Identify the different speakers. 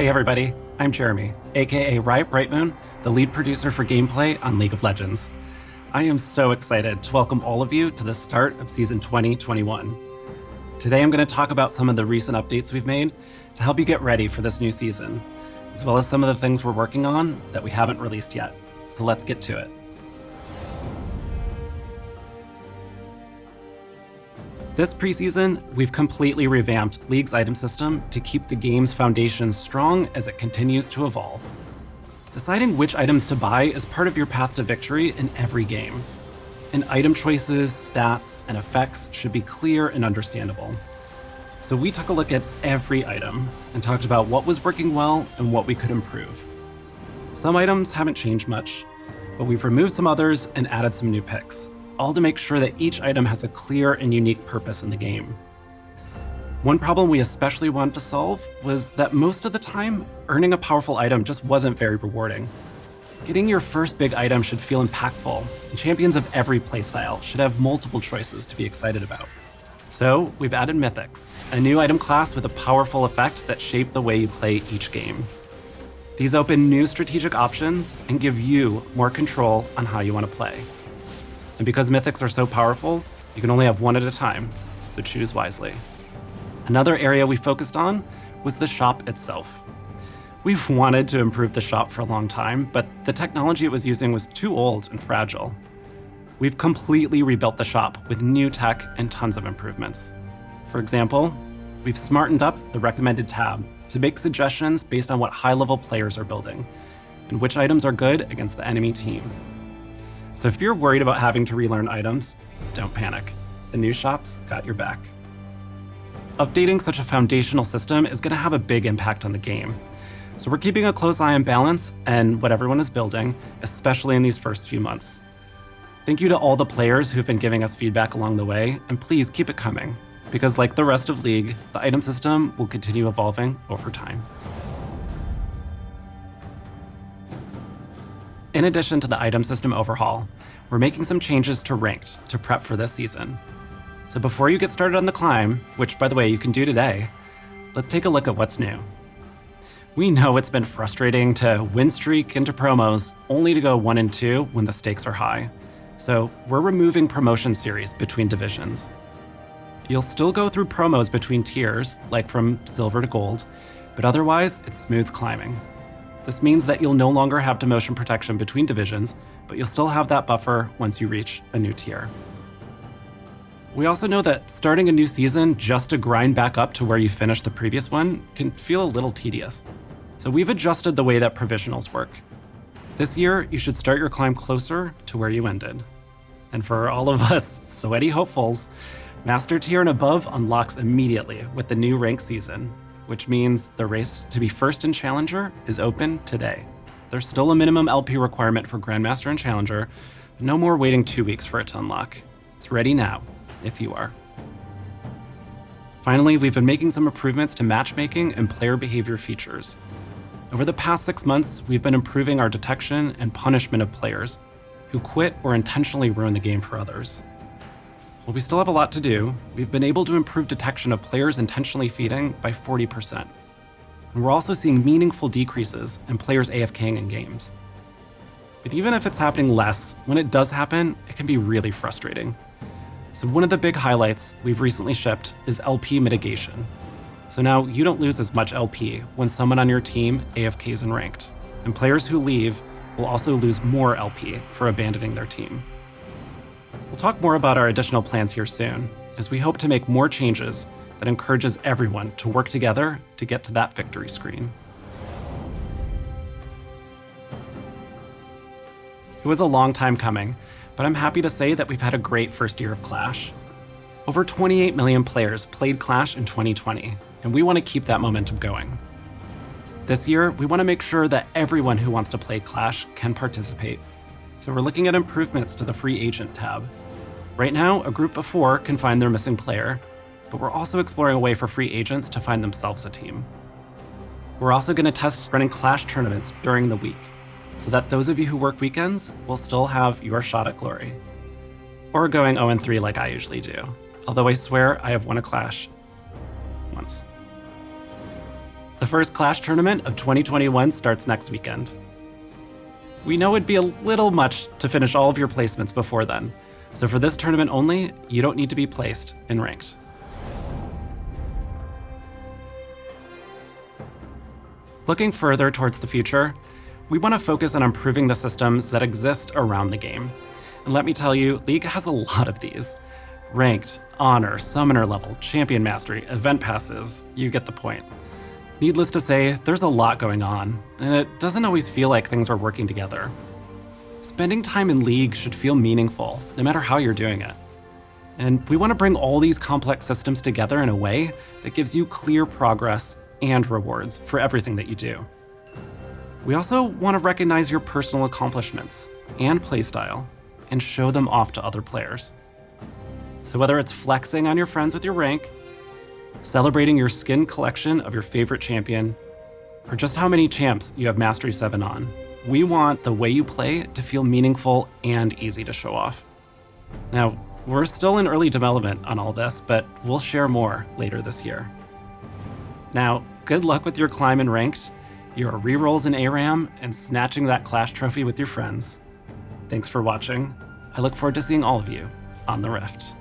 Speaker 1: Hey everybody, I'm Jeremy, aka Riot Brightmoon, the lead producer for gameplay on League of Legends. I am so excited to welcome all of you to the start of Season 2021. Today I'm going to talk about some of the recent updates we've made to help you get ready for this new season, as well as some of the things we're working on that we haven't released yet. So let's get to it. This preseason, we've completely revamped League's item system to keep the game's foundation strong as it continues to evolve. Deciding which items to buy is part of your path to victory in every game. And item choices, stats, and effects should be clear and understandable. So we took a look at every item and talked about what was working well and what we could improve. Some items haven't changed much, but we've removed some others and added some new picks, all to make sure that each item has a clear and unique purpose in the game. One problem we especially wanted to solve was that most of the time, earning a powerful item just wasn't very rewarding. Getting your first big item should feel impactful, and champions of every playstyle should have multiple choices to be excited about. So we've added Mythics, a new item class with a powerful effect that shape the way you play each game. These open new strategic options and give you more control on how you want to play. And because Mythics are so powerful, you can only have one at a time, so choose wisely. Another area we focused on was the shop itself. We've wanted to improve the shop for a long time, but the technology it was using was too old and fragile. We've completely rebuilt the shop with new tech and tons of improvements. For example, we've smartened up the recommended tab to make suggestions based on what high-level players are building and which items are good against the enemy team. So if you're worried about having to relearn items, don't panic. The new shop's got your back. Updating such a foundational system is going to have a big impact on the game. So we're keeping a close eye on balance and what everyone is building, especially in these first few months. Thank you to all the players who've been giving us feedback along the way, and please keep it coming, because like the rest of League, the item system will continue evolving over time. In addition to the item system overhaul, we're making some changes to Ranked to prep for this season. So before you get started on the climb, which by the way you can do today, let's take a look at what's new. We know it's been frustrating to win streak into promos only to go 1 and 2 when the stakes are high. So we're removing promotion series between divisions. You'll still go through promos between tiers, like from silver to gold, but otherwise it's smooth climbing. This means that you'll no longer have demotion protection between divisions, but you'll still have that buffer once you reach a new tier. We also know that starting a new season just to grind back up to where you finished the previous one can feel a little tedious. So we've adjusted the way that provisionals work. This year, you should start your climb closer to where you ended. And for all of us sweaty hopefuls, Master Tier and above unlocks immediately with the new rank season, which means the race to be first in Challenger is open today. There's still a minimum LP requirement for Grandmaster and Challenger, but no more waiting 2 weeks for it to unlock. It's ready now, if you are. Finally, we've been making some improvements to matchmaking and player behavior features. Over the past 6 months, we've been improving our detection and punishment of players who quit or intentionally ruin the game for others. While we still have a lot to do, we've been able to improve detection of players intentionally feeding by 40%. And we're also seeing meaningful decreases in players AFKing in games. But even if it's happening less, when it does happen, it can be really frustrating. So one of the big highlights we've recently shipped is LP mitigation. So now you don't lose as much LP when someone on your team AFKs in ranked. And players who leave will also lose more LP for abandoning their team. We'll talk more about our additional plans here soon, as we hope to make more changes that encourages everyone to work together to get to that victory screen. It was a long time coming, but I'm happy to say that we've had a great first year of Clash. Over 28 million players played Clash in 2020, and we want to keep that momentum going. This year, we want to make sure that everyone who wants to play Clash can participate. So we're looking at improvements to the free agent tab. Right now, a group of 4 can find their missing player, but we're also exploring a way for free agents to find themselves a team. We're also going to test running Clash tournaments during the week, so that those of you who work weekends will still have your shot at glory. Or going 0-3 like I usually do, although I swear I have won a Clash once. The first Clash tournament of 2021 starts next weekend. We know it'd be a little much to finish all of your placements before then, so for this tournament only, you don't need to be placed in ranked. Looking further towards the future, we want to focus on improving the systems that exist around the game. And let me tell you, League has a lot of these. Ranked, honor, summoner level, champion mastery, event passes, you get the point. Needless to say, there's a lot going on, and it doesn't always feel like things are working together. Spending time in League should feel meaningful, no matter how you're doing it. And we want to bring all these complex systems together in a way that gives you clear progress and rewards for everything that you do. We also want to recognize your personal accomplishments and playstyle, and show them off to other players. So whether it's flexing on your friends with your rank, celebrating your skin collection of your favorite champion, or just how many champs you have Mastery 7 on, we want the way you play to feel meaningful and easy to show off. Now, we're still in early development on all this, but we'll share more later this year. Now, good luck with your climb in ranked, your rerolls in ARAM, and snatching that Clash trophy with your friends. Thanks for watching. I look forward to seeing all of you on the Rift.